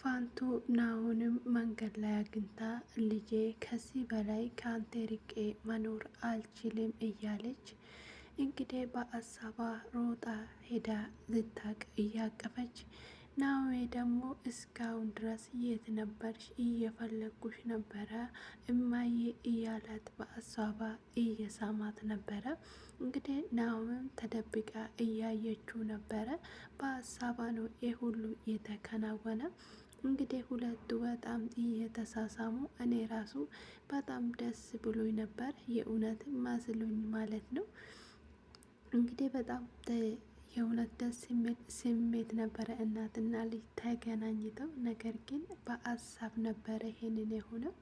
ፋንቱ ናሁንም መንገድ ላይ አግኝታ ልጄ ከዚህ በላይ ከአንተ ርቄ መኖር አልችልም እያለች እንግዲህ በአሳባ ሮጣ ሄዳ ልታቅ እያቀፈች ናሆሜ ደግሞ እስካሁን ድረስ የት ነበርሽ? እየፈለጉሽ ነበረ እማዬ እያላት በአሳባ እየሳማት ነበረ። እንግዲህ ናሆምም ተደብቃ እያየችው ነበረ። በሀሳቧ ነው ሁሉ የተከናወነ። እንግዲህ ሁለቱ በጣም እየተሳሳሙ እኔ ራሱ በጣም ደስ ብሎኝ ነበር፣ የእውነት ማስሉኝ ማለት ነው። እንግዲህ በጣም የእውነት ደስ የሚል ስሜት ነበረ። እናትና ልጅ ተገናኝተው፣ ነገር ግን በሀሳብ ነበረ ይሄንን የሆነው።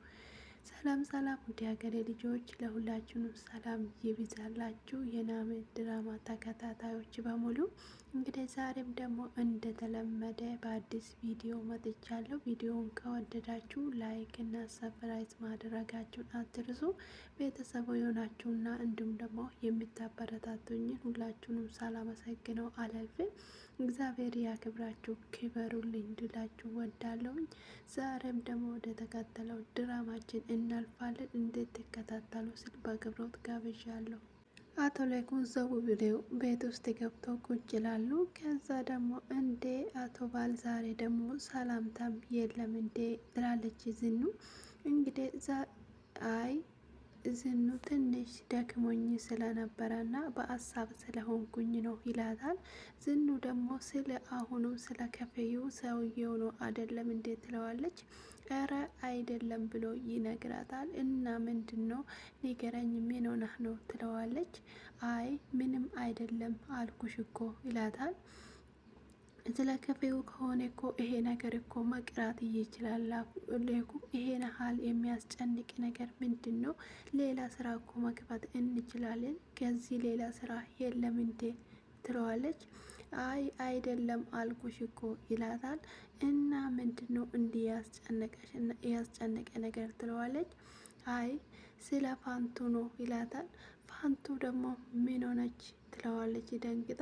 ሰላም ሰላም፣ ውድ ሀገሬ ልጆች ለሁላችሁንም ሰላም ይብዛላችሁ። የናሆም ድራማ ተከታታዮች በሙሉ እንግዲህ ዛሬም ደግሞ እንደተለመደ በአዲስ ቪዲዮ መጥቻለሁ። ቪዲዮውን ከወደዳችሁ ላይክ እና ሰብስክራይብ ማድረጋችሁን አትርሱ። ቤተሰቡ የሆናችሁና እንዲሁም ደግሞ የምታበረታቱኝን ሁላችሁንም ሳላመሰግነው አላልፍም። እግዚአብሔር ያክብራችሁ፣ ክበሩልኝ እንድላችሁ ወዳለሁኝ። ዛሬም ደግሞ ወደ ተከተለው ድራማችን እናልፋለን። እንድትከታተሉ ስል በአክብሮት ጋብዣለሁ። አቶ ላይኩን ዘው ብለው ቤት ውስጥ ገብተው ቁጭ ይላሉ። ከዛ ደግሞ እንዴ አቶ ባል ዛሬ ደግሞ ሰላምታም የለም እንዴ ትላለች ዝኑ። እንግዲህ አይ ዝኑ ትንሽ ደክሞኝ ስለነበረ እና በሀሳብ ስለሆንኩኝ ነው ይላታል። ዝኑ ደግሞ ስለ አሁኑ ስለ ከፈዩ ሰውየው ነው አይደለም እንዴት ትለዋለች። እረ አይደለም ብሎ ይነግራታል። እና ምንድን ነው ንገረኝ፣ ምን ሆነህ ነው ትለዋለች። አይ ምንም አይደለም አልኩሽ እኮ ይላታል። ስለ ከፌው ከሆነ እኮ ይሄ ነገር እኮ መቅራት ይችላል። ይሄን ያህል የሚያስጨንቅ ነገር ምንድን ነው? ሌላ ስራ እኮ መግባት እንችላለን። ከዚህ ሌላ ስራ የለም እንዴ ትለዋለች። አይ አይደለም አልኩሽ እኮ ይላታል። እና ምንድን ነው እንዲህ ያስጨነቀ ነገር ትለዋለች። አይ ስለ ፋንቱ ነው ይላታል። ፋንቱ ደግሞ ምን ሆነች ትለዋለች ደንግጣ።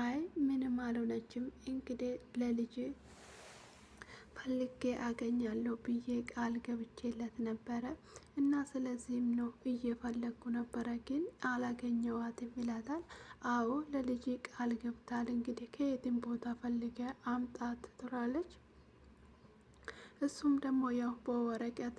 አይ ምንም አልሆነችም፣ እንግዲህ ለልጅ ፈልጌ አገኛለሁ ብዬ ቃል ገብቼለት ነበረ እና ስለዚህም ነው እየፈለግኩ ነበረ፣ ግን አላገኘዋትም ይላታል። አዎ ለልጅ ቃል ገብታል፣ እንግዲህ ከየትም ቦታ ፈልገ አምጣት ትላለች። እሱም ደግሞ ያው በወረቀት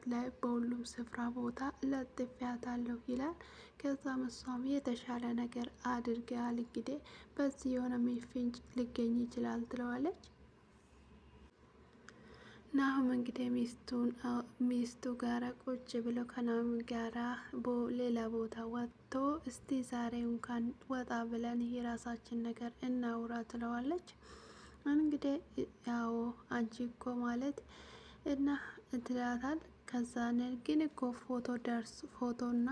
ላይ በሁሉም ስፍራ ቦታ ለጥፊያታለሁ ይላል። ከዛም እሷም የተሻለ ነገር አድርገዋል፣ እንግዲህ በዚህ የሆነ ፍንጭ ሊገኝ ይችላል ትለዋለች። ናሆም እንግዲህ ሚስቱ ጋራ ቁጭ ብለው ከናሆም ጋራ ሌላ ቦታ ወጥቶ እስቲ ዛሬ እንኳን ወጣ ብለን የራሳችን ነገር እናውራ ትለዋለች። እንግዲህ ያው አንቺ እኮ ማለት እና ትላታል። ከዛን ግን እኮ ፎቶና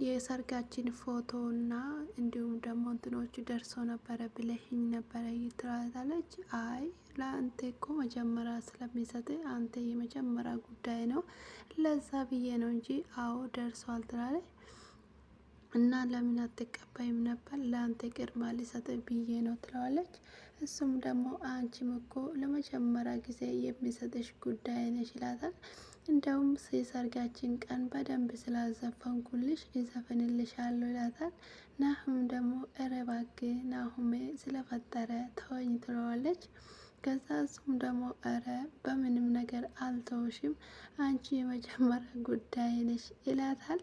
የሰርጋችን ፎቶና እንዲሁም ደግሞ እንትኖቹ ደርሶ ነበረ ብለሽኝ ነበረ ትላታለች። አይ ለአንተ እኮ መጀመሪያ ስለሚሰጥ አንተ የመጀመሪያ ጉዳይ ነው፣ ለዛ ብዬ ነው እንጂ አዎ ደርሷል ትላለች። እና ለምን አትቀበይም ነበር? ለአንተ ቅድማ ሊሰጥ ብዬ ነው ትለዋለች። እሱም ደግሞ አንቺም እኮ ለመጀመሪያ ጊዜ የሚሰጥሽ ጉዳይ ነሽ ይላታል። እንደውም የሰርጋችን ቀን በደንብ ስላዘፈንኩልሽ ይዘፍንልሻለሁ ይላታል። ናሆም ደግሞ እረ እባክህ ናሆሜ ስለፈጠረ ተወኝ ትለዋለች። ከዛ እሱም ደግሞ እረ በምንም ነገር አልተውሽም፣ አንቺ የመጀመሪያ ጉዳይ ነሽ ይላታል።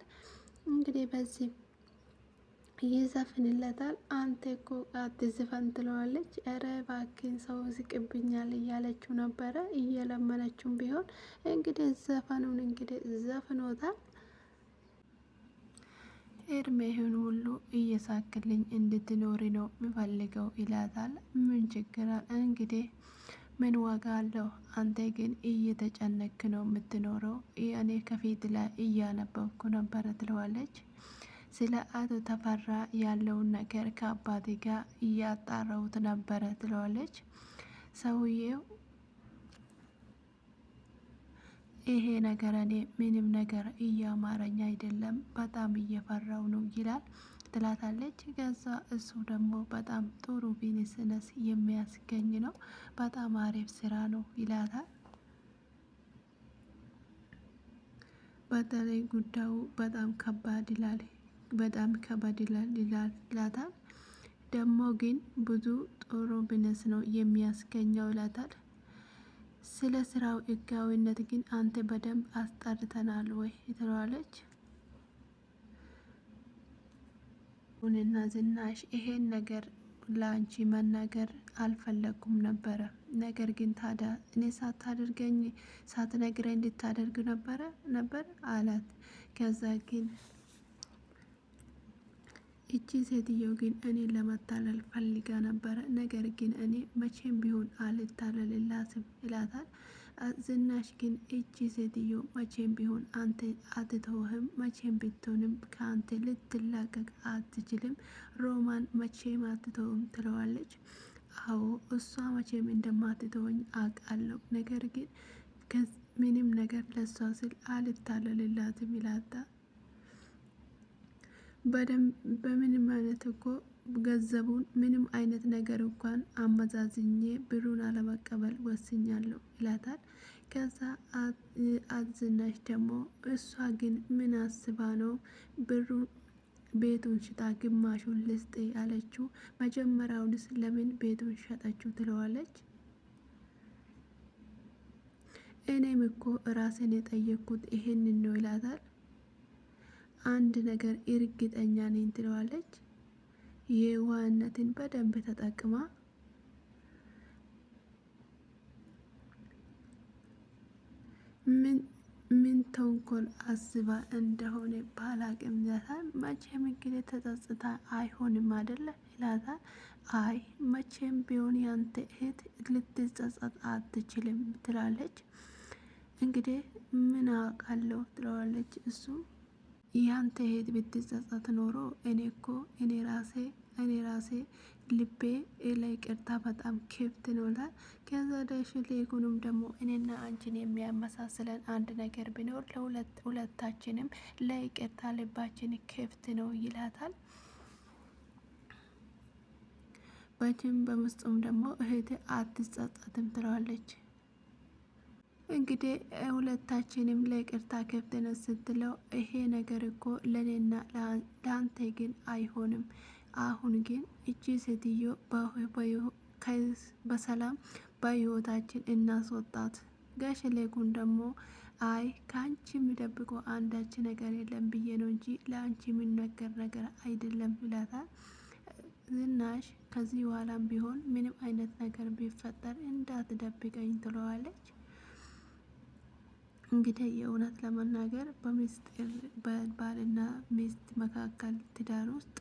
እንግዲህ በዚህ ይዘፍንለታል። አንተ እኮ አትዝፈን ትለዋለች። እረ እባክህን ሰው ዝቅብኛል እያለችው ነበረ፣ እየለመነችውም ቢሆን እንግዲህ ዘፈኑን እንግዲህ ዘፍኖታል። እድሜህን ሁሉ እየሳክልኝ እንድትኖሪ ነው የሚፈልገው ይላታል። ምን ችግር እንግዲህ ምን ዋጋ አለው? አንተ ግን እየተጨነክ ነው የምትኖረው፣ እኔ ከፊት ላይ እያነበብኩ ነበረ ትለዋለች። ስለ አቶ ተፈራ ያለውን ነገር ከአባቴ ጋር እያጣራሁት ነበረ ትለዋለች። ሰውዬው ይሄ ነገር እኔ ምንም ነገር እያማረኝ አይደለም፣ በጣም እየፈራው ነው ይላል። ትላታለች። ከዛ እሱ ደግሞ በጣም ጥሩ ቢዝነስ የሚያስገኝ ነው፣ በጣም አሪፍ ስራ ነው ይላታል። በተለይ ጉዳዩ በጣም ከባድ ይላል፣ በጣም ከባድ ይላታል። ደግሞ ግን ብዙ ጥሩ ቢዝነስ ነው የሚያስገኘው ይላታል። ስለ ስራው ህጋዊነት ግን አንተ በደንብ አስጠርተናል ወይ ትለዋለች። ሁንና ዝናሽ ይሄን ነገር ለአንቺ መናገር አልፈለኩም ነበረ። ነገር ግን ታዲያ እኔ ሳትነግረኝ እንድታደርግ ነበር አላት። ከዛ ግን እቺ ሴትዮ ግን እኔ ለመታለል ፈልጋ ነበረ፣ ነገር ግን እኔ መቼም ቢሆን አልታለልላትም ይላታል። ዝናሽ ግን እቺ ሴትዮ መቼም ቢሆን አንተ አትተውህም፣ መቼም ብትሆንም ከአንተ ልትላቀቅ አትችልም፣ ሮማን መቼም አትተውም ትለዋለች። አዎ እሷ መቼም እንደማትተወኝ አውቃለሁ፣ ነገር ግን ምንም ነገር ለሷ ስል አልታለልላትም ይላታል። በምንም አይነት እኮ ገንዘቡን ምንም አይነት ነገር እንኳን አመዛዝኜ ብሩን አለመቀበል ወስኛለሁ ይላታል። ከዛ ዝናሽ ደግሞ እሷ ግን ምን አስባ ነው ብሩን ቤቱን ሽጣ ግማሹን ልስጥ አለችው፣ መጀመሪያውንስ ለምን ቤቱን ሸጠችው ትለዋለች። እኔም እኮ ራሴን የጠየቅኩት ይሄንን ነው ይላታል። አንድ ነገር እርግጠኛ ነኝ ትለዋለች። የዋህነትን በደንብ ተጠቅማ ምን ተንኮል አስባ እንደሆነ ባላቅም ይላታል። መቼም እንግዲህ ተጸጽታ አይሆንም አይደለ ይላታል። አይ መቼም ቢሆን ያንተ እህት ልትጸጸት አትችልም ትላለች። እንግዲህ ምን አውቃለሁ ትለዋለች። እሱ ያንተ እህት ብትጸጸት ኖሮ እኔ ራሴ ልቤ ለይቅርታ በጣም ክፍት ነው ይላል። ከዛ ደሽ ሌጉንም ደግሞ እኔና አንቺን የሚያመሳስለን አንድ ነገር ቢኖር ሁለታችንም ለይቅርታ ልባችን ክፍት ነው ይላታል። በጅም በምስጡም ደግሞ እህት አትጸጸትም ትለዋለች። እንግዲህ ሁለታችንም ለይቅርታ ክፍት ነን ስትለው ይሄ ነገር እኮ ለኔና ለአንተ ግን አይሆንም። አሁን ግን እቺ ሴትዮ በሰላም በህይወታችን እናስወጣት። ጋሽ ሌጉን ደግሞ አይ ከአንቺ የሚደብቀው አንዳች ነገር የለም ብዬ ነው እንጂ ለአንቺ የሚነገር ነገር አይደለም ይላታል። ዝናሽ ከዚህ በኋላም ቢሆን ምንም አይነት ነገር ቢፈጠር እንዳትደብቀኝ ትለዋለች። እንግዲህ የእውነት ለመናገር በምስጢር በባልና ሚስት መካከል ትዳር ውስጥ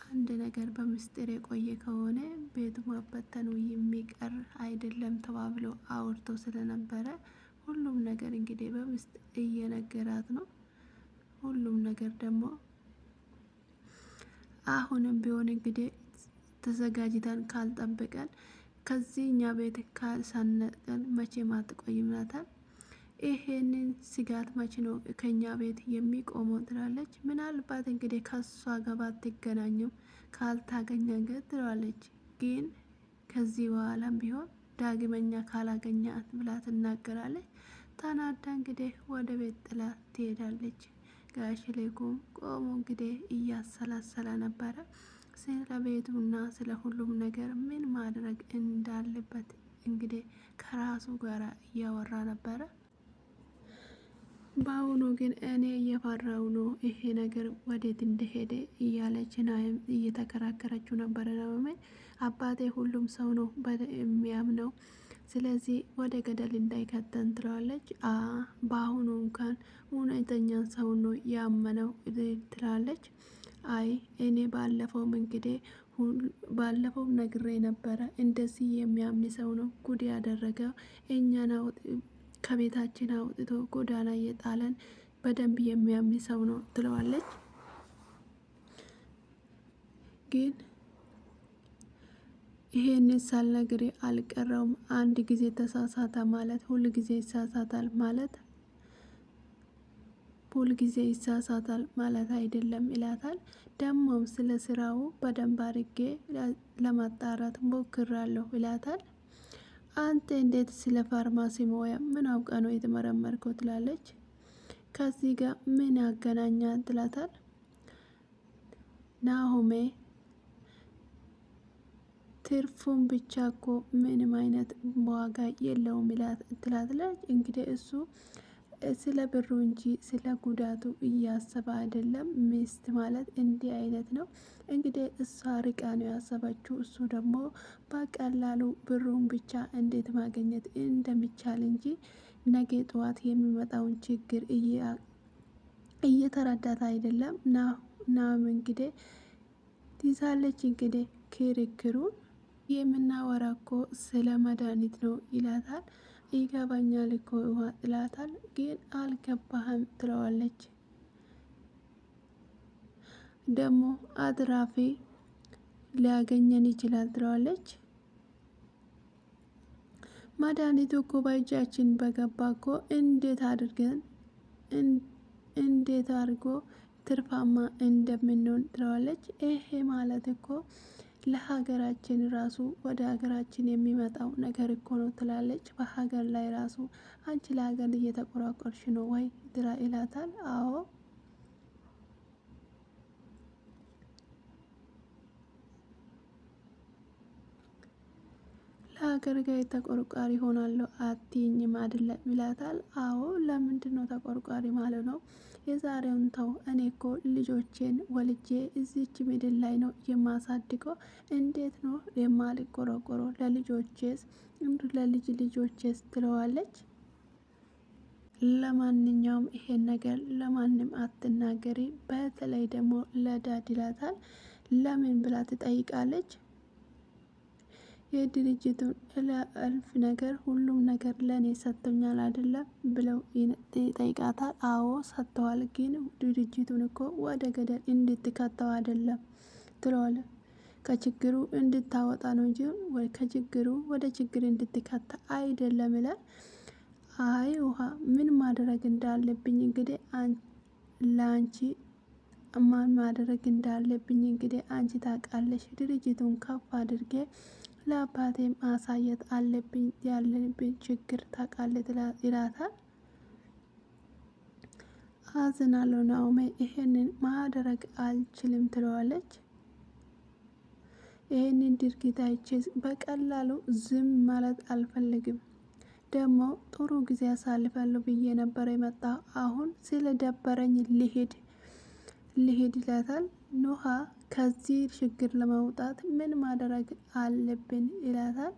አንድ ነገር በምስጢር የቆየ ከሆነ ቤቱ መበተኑ የሚቀር አይደለም ተባብሎ አውርቶ ስለነበረ ሁሉም ነገር እንግዲህ በምስጢር እየነገራት ነው። ሁሉም ነገር ደግሞ አሁንም ቢሆን እንግዲህ ተዘጋጅተን ካልጠበቀን ከዚህኛ ቤት ካልሳነጠን መቼም አትቆይም ይላታል። ይሄንን ስጋት መቼ ነው ከኛ ቤት የሚቆመው ትላለች። ምናልባት እንግዲህ ከሷ ጋር ባትገናኙም ካልታገኘን ትለዋለች። ግን ከዚህ በኋላም ቢሆን ዳግመኛ ካላገኛት ብላ ትናገራለች። ተናዳ እንግዲህ ወደ ቤት ጥላ ትሄዳለች። ጋሽ ሌኩም ቆሞ እንግዲህ እያሰላሰለ ነበረ። ስለ ቤቱና ስለ ሁሉም ነገር ምን ማድረግ እንዳለበት እንግዲህ ከራሱ ጋር እያወራ ነበረ። በአሁኑ ግን እኔ እየፈራው ነው ይሄ ነገር ወዴት እንደሄደ እያለች ናይም እየተከራከረችው ነበረ። ናኦሚ አባቴ ሁሉም ሰው ነው የሚያምነው፣ ስለዚህ ወደ ገደል እንዳይከተን ትለዋለች። በአሁኑ እንኳን እውነተኛን ሰው ነው ያመነው ትላለች። አይ እኔ ባለፈው ነግሬ ነበረ፣ እንደዚህ የሚያምን ሰው ነው ጉድ ያደረገው እኛን ከቤታችን አውጥቶ ጎዳና የጣለን በደንብ የሚያምን ሰው ነው ትለዋለች። ግን ይሄንን ሳልነግር አልቀረውም። አንድ ጊዜ ተሳሳተ ማለት ሁል ጊዜ ይሳሳታል ማለት ሁል ጊዜ ይሳሳታል ማለት አይደለም ይላታል። ደሞም ስለ ስራው በደንብ አድርጌ ለማጣራት ሞክራለሁ ይላታል። አንተ እንዴት ስለ ፋርማሲ ሙያ ምን አውቀ ነው የተመረመርከው ትላለች። ከዚህ ጋር ምን ያገናኛል ትላታል። ናሆሜ ትርፉን ብቻ እኮ ምንም አይነት ዋጋ የለውም ትላትለች። እንግዲህ እሱ ስለ ብሩ እንጂ ስለ ጉዳቱ እያሰበ አይደለም። ሚስት ማለት እንዲህ አይነት ነው። እንግዲህ እሷ ርቃ ነው ያሰበችው። እሱ ደግሞ በቀላሉ ብሩን ብቻ እንዴት ማግኘት እንደሚቻል እንጂ ነገ ጠዋት የሚመጣውን ችግር እየተረዳት አይደለም። ናም እንግዲህ ትይዛለች። እንግዲህ ክርክሩን የምናወራ እኮ ስለ መድኃኒት ነው ይላታል። ይገባኛል እኮ ይላታል። ግን አልገባህም ትለዋለች። ደግሞ አትራፊ ሊያገኘን ይችላል ትለዋለች። መድኃኒቱ እኮ በእጃችን በገባ እኮ እንዴት አድርጎ ትርፋማ እንደምንሆን ትለዋለች። ይሄ ማለት እኮ ለሀገራችን ራሱ ወደ ሀገራችን የሚመጣው ነገር እኮ ነው ትላለች። በሀገር ላይ ራሱ አንቺ ለሀገር እየተቆራቆርሽ ነው ወይ ይላታል። አዎ ለሀገር ጋር ተቆርቋሪ ሆናለሁ አትይኝም አይደለም ይላታል። አዎ ለምንድን ነው ተቆርቋሪ ማለት ነው? የዛሬውን ተው። እኔ እኮ ልጆቼን ወልጄ እዚች ምድር ላይ ነው የማሳድገው። እንዴት ነው የማልቆረቆረው ለልጆቼስ ለልጅ ልጆቼስ ትለዋለች። ለማንኛውም ይሄን ነገር ለማንም አትናገሪ፣ በተለይ ደግሞ ለዳድ ይላታል። ለምን ብላ ትጠይቃለች። የድርጅቱን እልፍ ነገር ሁሉም ነገር ለእኔ ሰጥቶኛል አይደለም ብለው ይጠይቃታል። አዎ ሰጥተዋል፣ ግን ድርጅቱን እኮ ወደ ገደል እንድትከተው አይደለም ትለዋለ። ከችግሩ እንድታወጣ ነው እንጂ ከችግሩ ወደ ችግር እንድትከታ አይደለም ይላል። አይ ውሃ ምን ማድረግ እንዳለብኝ እንግዲህ ለአንቺ ማን ማድረግ እንዳለብኝ እንግዲህ አንቺ ታውቃለሽ። ድርጅቱን ከፍ አድርጌ ለአባቴ ማሳየት አለብኝ፣ ያለብኝ ችግር ታውቃለህ ይላታል። አዝናለሁ ናኦሚ፣ ይሄንን ማድረግ አልችልም ትለዋለች። ይሄንን ድርጊት አይቼ በቀላሉ ዝም ማለት አልፈልግም። ደግሞ ጥሩ ጊዜ አሳልፋለሁ ብዬ ነበር የመጣ፣ አሁን ስለ ደበረኝ ልሄድ ይላታል። ኑሃ ከዚህ ችግር ለመውጣት ምን ማድረግ አለብን ይላታል።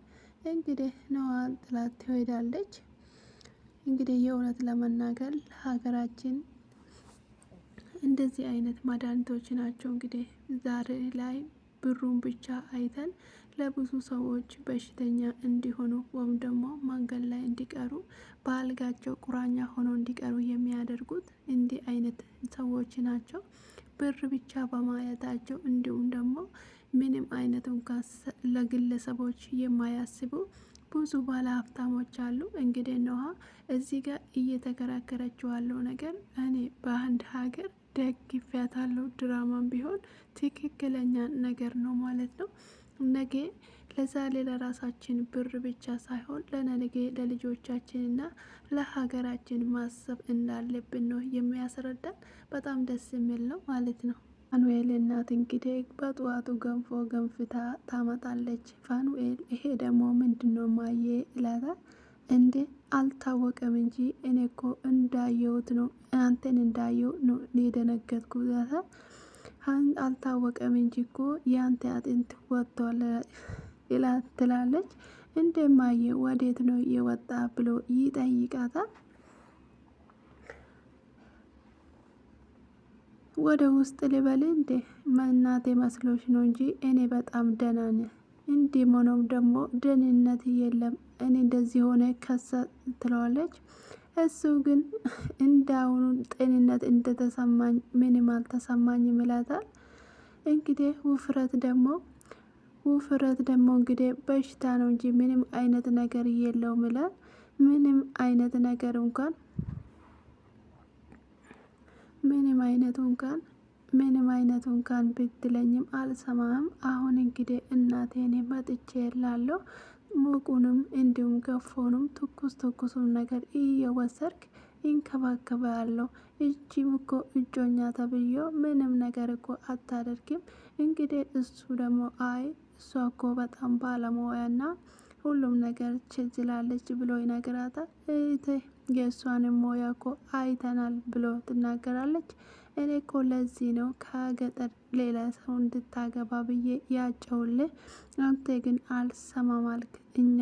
እንግዲህ ኑሃን ጥላት ትሄዳለች። እንግዲህ የእውነት ለመናገር ሀገራችን እንደዚህ አይነት መድኃኒቶች ናቸው። እንግዲህ ዛሬ ላይ ብሩን ብቻ አይተን ለብዙ ሰዎች በሽተኛ እንዲሆኑ ወይም ደግሞ መንገድ ላይ እንዲቀሩ በአልጋቸው ቁራኛ ሆነው እንዲቀሩ የሚያደርጉት እንዲህ አይነት ሰዎች ናቸው። ብር ብቻ በማየታቸው እንዲሁም ደግሞ ምንም አይነት እንኳን ለግለሰቦች የማያስቡ ብዙ ባለ ሀብታሞች አሉ። እንግዲህ ኑሃ እዚህ ጋር እየተከራከረችው ያለው ነገር እኔ በአንድ ሀገር ደግፊያታለሁ፣ ድራማም ቢሆን ትክክለኛ ነገር ነው ማለት ነው። ነገ ለዛሬ ለራሳችን ብር ብቻ ሳይሆን ለነገ ለልጆቻችንና ለሀገራችን ማሰብ እንዳለብን ነው የሚያስረዳን። በጣም ደስ የሚል ነው ማለት ነው። ፋኑኤል እናት እንግዲህ በጠዋቱ ገንፎ ገንፍታ ታመጣለች። ፋኑኤል ይሄ ደግሞ ምንድነው ማየ ይላታል። እንዴ አልታወቀም እንጂ እኔ እኮ እንዳየሁት ነው፣ አንተን እንዳየው ነው የደነገጥኩ ይላታል። አልታወቀም እንጂ እኮ የአንተ አጥንት ወጥቷል ትላለች። እንደማየ ወዴት ነው የወጣ ብሎ ይጠይቃታል። ወደ ውስጥ ልበል እንዴ እናቴ መስሎች ነው እንጂ እኔ በጣም ደህና ነኝ። እንዲህ ሆኖም ደግሞ ደህንነት የለም፣ እኔ እንደዚህ ሆነ ከሰ ትለዋለች። እሱ ግን እንዳሁኑ ጤንነት እንደተሰማኝ ምንም አልተሰማኝም ይላታል። እንግዲህ ውፍረት ደግሞ እንግዲህ በሽታ ነው እንጂ ምንም አይነት ነገር የለውም ይላል። ምንም አይነት ነገር እንኳን ምንም አይነቱ እንኳን ብትለኝም አልሰማም። አሁን እንግዲህ እናቴን መጥቼ ላለሁ ሙቁንም እንዲሁም ገፎንም ትኩሱም ነገር እየወሰድክ ይንከባከባለሁ። እጅም እኮ እጮኛ ተብዬው ምንም ነገር እኮ አታደርግም። እንግዲህ እሱ ደግሞ አይ እሷ እኮ በጣም ባለሙያና ሁሉም ነገር ችላለች ብሎ ይነግራታል። እህቴ የእሷንም ሞያ እኮ አይተናል ብሎ ትናገራለች። እኔ እኮ ለዚህ ነው ከገጠር ሌላ ሰው እንድታገባ ብዬ ያጨውልህ። አንተ ግን አልሰማም አልክ። እኛ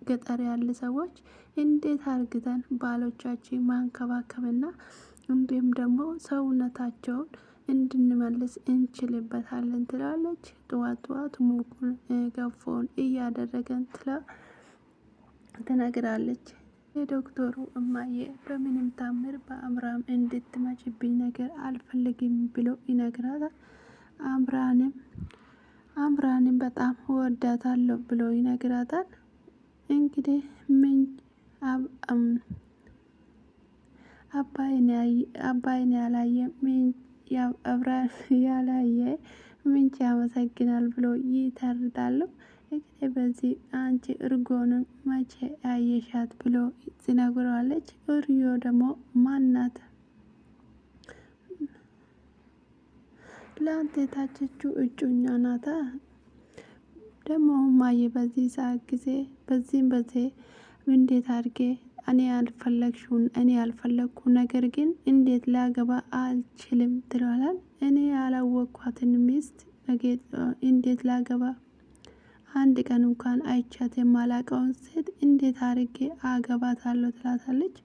ገጠር ያለ ሰዎች እንዴት አርግተን ባሎቻችን ማንከባከብና እንዲሁም ደግሞ ሰውነታቸውን እንድንመልስ እንችልበታለን ትላለች። ጠዋት ሙቁን ገፎን እያደረገን ትነግራለች። የዶክተሩ እማዬ በምንም ታምር በአምራም እንድትመጭብኝ ነገር አልፈልግም ብሎ ይነግራታል። አምራንም በጣም እወዳታለሁ ብሎ ይነግራታል። እንግዲህ ምን አባይን ያላየ አብራን ያላየ ምንጭ ያመሰግናል ብሎ ይተርታሉ። እንግዲህ በዚህ አንቺ እርጎንም መቼ አየሻት ብሎ ትነግረዋለች። እርዮ ደግሞ ማናት? ለአንተ የታጨችው እጮኛ ናታ። ደግሞ እማዬ በዚህ ሰዓት ጊዜ በዚህ እንዴት አድርጌ እኔ ያልፈለግኩ ነገር ግን እንዴት ላገባ አልችልም ትለዋለች። እኔ ያላወቅኳትን ሚስት እንዴት ላገባ አንድ ቀን እንኳን አይቻት የማላቀውን ሴት እንዴት አድርጌ አገባታለሁ ትላታለች።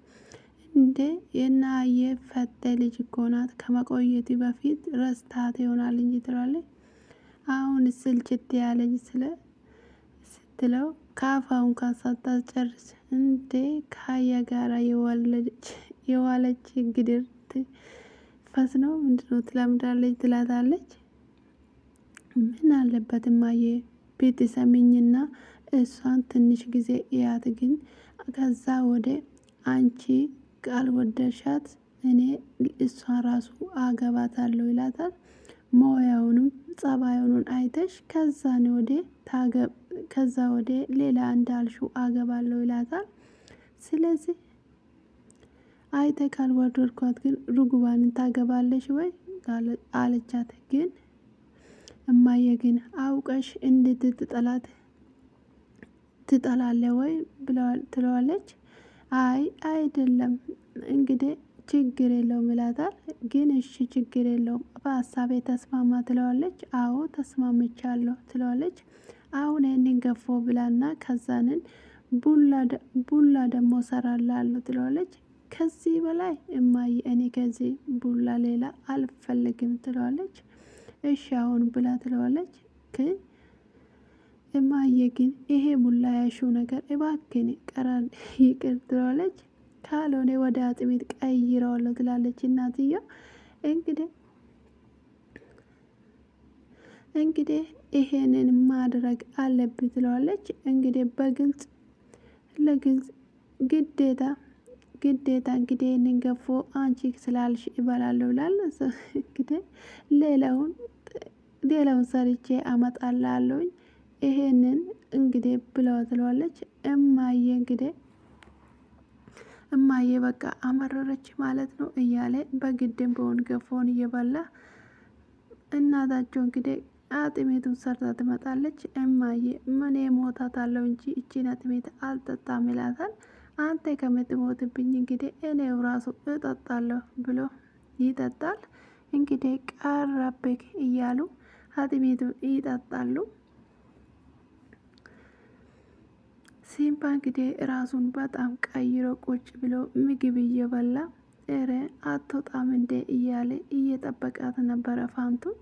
እንዴ የናየ ፈቴ ልጅ እኮ ናት ከመቆየቱ በፊት ረስታት ይሆናል እንጂ ትላለች። አሁን ስልችት ያለኝ ስትለው ካፋ እንኳን ሳታስጨርስ እንዴ ከአህያ ጋራ የዋለች ግድር ፈስ ነው ምንድነው ትለምዳለች ትላታለች። ምን አለበት እማዬ ብትሰሚኝና እሷን ትንሽ ጊዜ እያት ግን ከዛ ወደ አንቺ ካልወደድሻት እኔ እሷን ራሱ አገባታለሁ ይላታል። ሞያውንም ጸባዩን አይተሽ ከዛ ወደ ሌላ እንዳልሽው አገባለሁ ይላታል። ስለዚህ አይተ ካልወደድኳት ግን ርጉባንን ታገባለሽ ወይ አለቻት። ግን እማዬ ግን አውቀሽ እንድትጠላት ትጠላለህ ወይ ትለዋለች። አይ አይደለም እንግዲህ ችግር የለውም ይላታል። ግን እሺ ችግር የለውም በሀሳቤ ተስማማ ትለዋለች። አዎ ተስማምቻለሁ ትለዋለች። አሁን ይህንን ገፎ ብላና ከዛንን ቡላ ደግሞ ሰራላለሁ ትለዋለች። ከዚህ በላይ እማዬ እኔ ከዚህ ቡላ ሌላ አልፈልግም ትለዋለች። እሺ አሁን ብላ ትለዋለች። እማዬ ግን ይሄ ቡላ ያልሽው ነገር እባክን ይቅር ትለዋለች። ካልሆነ ወደ አጥሚት ቀይረዋለሁ ትላለች እናትየው። እንግዲህ ይሄንን ማድረግ አለብኝ ትለዋለች። እንግዲህ ለግልጽ ግዴታ እንግዲህ ይህንን ገፎ አንቺ ስላልሽ እበላለሁ ይላል። እንግዲህ ሌላውን ሰርቼ አመጣልሃለሁኝ ይሄንን እንግዲህ ብለው ትለዋለች። እማዬ በቃ አመረረች ማለት ነው እያለ በግድም በሆን ገፎን እየበላ እናታቸው እንግዲህ አጥሜቱን ሰርታ ትመጣለች። እማዬ ምን ሞታታለሁ እንጂ እቺን አጥሜት አልጠጣም ይላታል። አንተ ከምትሞትብኝ እንግዲህ እኔው ራሱ እጠጣለሁ ብሎ ይጠጣል። እንግዲህ ቀረብክ እያሉ አጥሜቱን ይጠጣሉ። ሲምባ እንግዲህ ራሱን በጣም ቀይሮ ቁጭ ብሎ ምግብ እየበላ አትወጣም እንዴ እያለ እየጠበቃት ነበረ ፋንቱን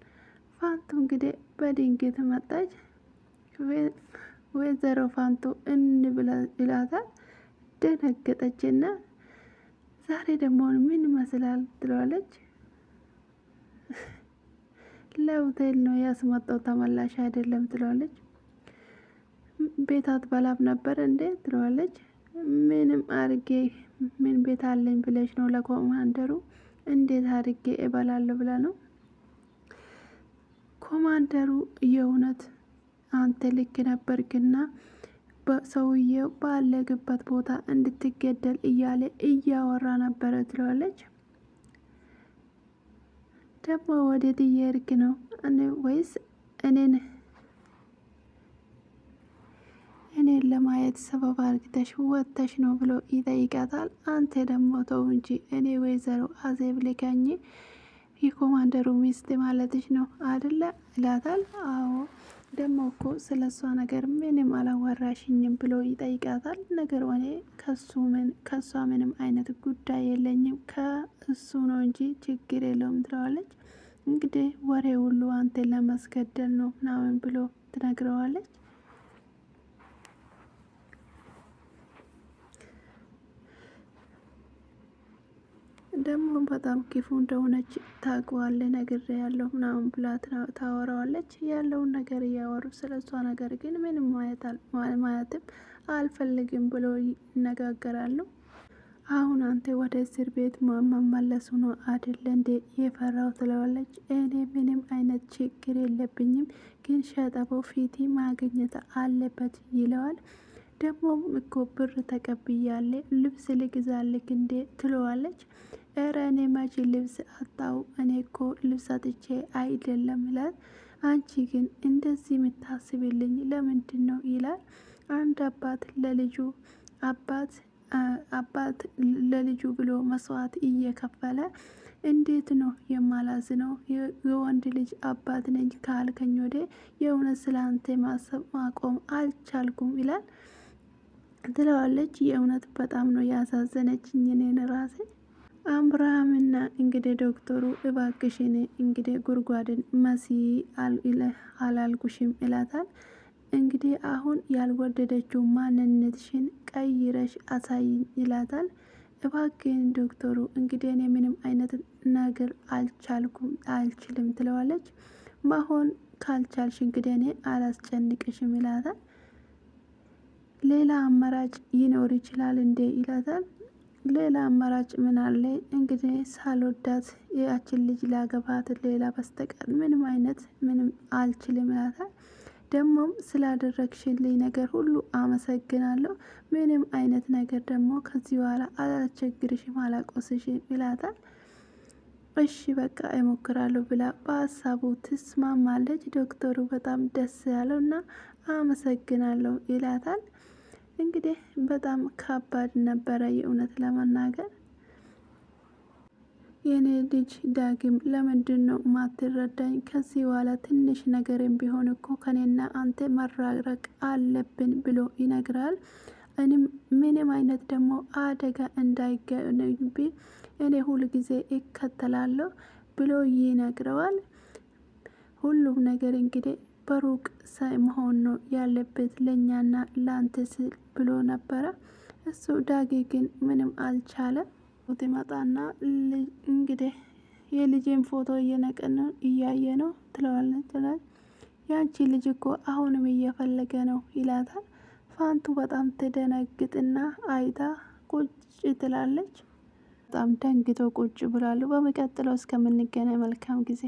እንግዲህ በድንገት መጣች። ወይዘሮ ፋንቱ እንብላ ይላታል። ደነገጠችና ዛሬ ደግሞ ምን ይመስላል ትለዋለች። ለሆቴል ነው ያስመጣው ተመላሽ አይደለም ትለዋለች። ቤት አትበላም ነበር እንዴ ትለዋለች። ምንም አርጌ ምን ቤት አለኝ ብለሽ ነው ለኮማንደሩ እንዴት አድርጌ እበላለሁ ብላ ነው። ኮማንደሩ የእውነት አንተ ልክ ነበርክና ሰውዬው ባለግበት ቦታ እንድትገደል እያለ እያወራ ነበረ ትለዋለች። ደግሞ ወዴት እየሄድክ ነው? ወይስ እኔን ለማየት ሰበብ አርግተሽ ወጥተሽ ነው ብሎ ይጠይቃታል። አንተ ደግሞ ተው እንጂ እኔ ወይዘሮ አዜብ ልካኝ የኮማንደሩ ሚስት ማለትሽ ነው አደለ ይላታል። አዎ ደግሞ እኮ ስለ እሷ ነገር ምንም አላወራሽኝም ብሎ ይጠይቃታል። ነገር እኔ ከእሷ ምንም አይነት ጉዳይ የለኝም ከእሱ ነው እንጂ ችግር የለውም ትለዋለች። እንግዲህ ወሬ ሁሉ አንተን ለማስገደል ነው ምናምን ብሎ ትነግረዋለች። ደግሞ በጣም ክፉ እንደሆነች ታውቀዋለህ ነግሬያለሁ ምናምን ብላ ታወራዋለች። ያለውን ነገር እያወሩ ስለ እሷ ነገር ግን ምንም ማለትም አልፈልግም ብሎ ይነጋገራሉ። አሁን አንተ ወደ እስር ቤት መመለሱ ነው አይደለ እንዴ የፈራው ትለዋለች። እኔ ምንም አይነት ችግር የለብኝም፣ ግን ሸጠቦ ፊቲ ማግኘት አለበት ይለዋል። ደግሞ እኮ ብር ተቀብያለ ልብስ ልግዛልክ እንዴ ትለዋለች። እረ እኔ መቼ ልብስ አጣው፣ እኔ እኮ ልብስ አጥቼ አይደለም ይላል። አንቺ ግን እንደዚህ የምታስብልኝ ለምንድን ነው ይላል። አንድ አባት ለልጁ ብሎ መስዋዕት እየከፈለ እንዴት ነው የማላዝነው? የወንድ ልጅ አባት ነኝ ካልከኝ ወደ የእውነት ስለ አንተ ማሰብ ማቆም አልቻልኩም ይላል ትለዋለች። የእውነት በጣም ነው ያሳዘነችኝ እኔን ራሴ። አብርሃምና እንግዲህ ዶክተሩ እባክሽን እንግዲህ ጉድጓድን መሲ አላልኩሽም ይላታል። እንግዲህ አሁን ያልወደደችው ማንነትሽን ቀይረሽ አሳይኝ ይላታል። እባክህን ዶክተሩ እንግዲህ እኔ ምንም አይነት ነገር አልችልም ትለዋለች። መሆን ካልቻልሽ እንግዲህ እኔ አላስጨንቅሽም ይላታል። ሌላ አማራጭ ይኖር ይችላል እንዴ ይላታል። ሌላ አማራጭ ምን አለ እንግዲህ ሳልወዳት ያችን ልጅ ላገባት ሌላ በስተቀር ምንም አልችልም ይላታል። ደግሞም ስላደረግሽልኝ ነገር ሁሉ አመሰግናለሁ፣ ምንም አይነት ነገር ደግሞ ከዚህ በኋላ አላስቸግርሽም፣ አላቆስሽም ይላታል። እሺ በቃ እሞክራለሁ ብላ በሀሳቡ ትስማማለች። ዶክተሩ በጣም ደስ ያለው እና አመሰግናለሁ ይላታል። እንግዲህ በጣም ከባድ ነበረ የእውነት ለመናገር። የኔ ልጅ ዳግም ለምንድን ነው ማትረዳኝ? ከዚህ በኋላ ትንሽ ነገርም ቢሆን እኮ ከኔና አንተ መራረቅ አለብን ብሎ ይነግራል። ምንም አይነት ደግሞ አደጋ እንዳይገኝብኝ እኔ ሁል ጊዜ ይከተላለሁ ብሎ ይነግረዋል። ሁሉም ነገር እንግዲህ በሩቅ መሆን ነው ያለበት ለእኛና ለአንተ ስል ብሎ ነበረ። እሱ ዳጊ ግን ምንም አልቻለም። ይመጣና እንግዲህ የልጄን ፎቶ እየነቀን እያየ ነው ትለዋለች። ያንቺ ልጅ እኮ አሁንም እየፈለገ ነው ይላታል። ፋንቱ በጣም ትደነግጥና አይታ ቁጭ ትላለች። በጣም ደንግቶ ቁጭ ብላሉ። በሚቀጥለው እስከምንገናኝ መልካም ጊዜ